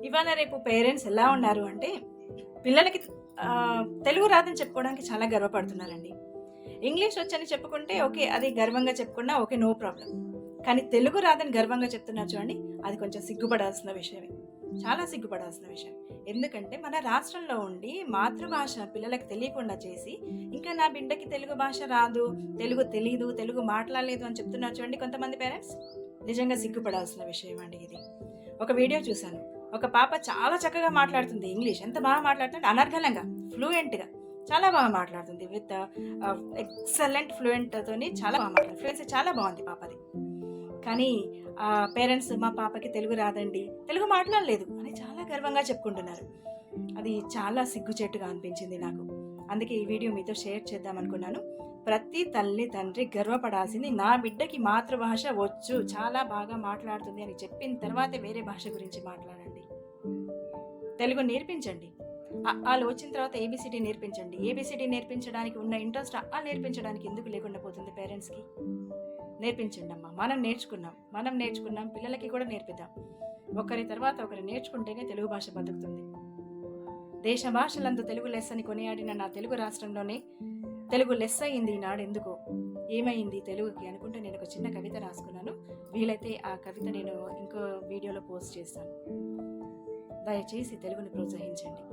ఇవాళ రేపు పేరెంట్స్ ఎలా ఉన్నారు అంటే పిల్లలకి తెలుగు రాదని చెప్పుకోవడానికి చాలా గర్వపడుతున్నారండి. ఇంగ్లీష్ వచ్చని చెప్పుకుంటే ఓకే, అది గర్వంగా చెప్పుకున్నా ఓకే, నో ప్రాబ్లం. కానీ తెలుగు రాదని గర్వంగా చెప్తున్నారు చూడండి, అది కొంచెం సిగ్గుపడాల్సిన విషయమే. చాలా సిగ్గుపడాల్సిన విషయం. ఎందుకంటే మన రాష్ట్రంలో ఉండి మాతృభాష పిల్లలకి తెలియకుండా చేసి, ఇంకా నా బిడ్డకి తెలుగు భాష రాదు, తెలుగు తెలీదు, తెలుగు మాట్లాడలేదు అని చెప్తున్నారు చూడండి కొంతమంది పేరెంట్స్. నిజంగా సిగ్గుపడాల్సిన విషయం అండి ఇది. ఒక వీడియో చూశాను. ఒక పాప చాలా చక్కగా మాట్లాడుతుంది ఇంగ్లీష్. ఎంత బాగా మాట్లాడుతుంటే అనర్గళంగా, ఫ్లూయెంట్‌గా చాలా బాగా మాట్లాడుతుంది. విత్ ఎక్సలెంట్ ఫ్లూయెంట్‌తోని చాలా బాగా మాట్లాడుతుంది. ఫ్లూయెన్సీ చాలా బాగుంది పాపది. కానీ పేరెంట్స్ మా పాపకి తెలుగు రాదండి, తెలుగు మాట్లాడలేదు అని చాలా గర్వంగా చెప్పుకుంటున్నారు. అది చాలా సిగ్గుచేటుగా అనిపించింది నాకు. అందుకే ఈ వీడియో మీతో షేర్ చేద్దాం అనుకున్నాను. ప్రతి తల్లి తండ్రి గర్వపడాల్సింది నా బిడ్డకి మాతృభాష వచ్చు, చాలా బాగా మాట్లాడుతుంది అని చెప్పిన తర్వాతే వేరే భాష గురించి మాట్లాడండి. తెలుగు నేర్పించండి. అఆలు వచ్చిన తర్వాత ఏబిసిడి నేర్పించండి. ఏబిసిడి నేర్పించడానికి ఉన్న ఇంట్రెస్ట్ నేర్పించడానికి ఎందుకు లేకుండా పోతుంది పేరెంట్స్కి? నేర్పించండి అమ్మా. మనం నేర్చుకున్నాం, పిల్లలకి కూడా నేర్పిద్దాం. ఒకరి తర్వాత ఒకరు నేర్చుకుంటేనే తెలుగు భాష బతుకుతుంది. దేశ భాషలందు తెలుగు లెస్సని కొనియాడిన నా తెలుగు రాష్ట్రంలోనే తెలుగు లెస్ అయింది ఈనాడు. ఎందుకో ఏమైంది తెలుగుకి అనుకుంటే నేను ఒక చిన్న కవిత రాసుకున్నాను. వీలైతే ఆ కవిత నేను ఇంకో వీడియోలో పోస్ట్ చేస్తాను. దయచేసి తెలుగుని ప్రోత్సహించండి.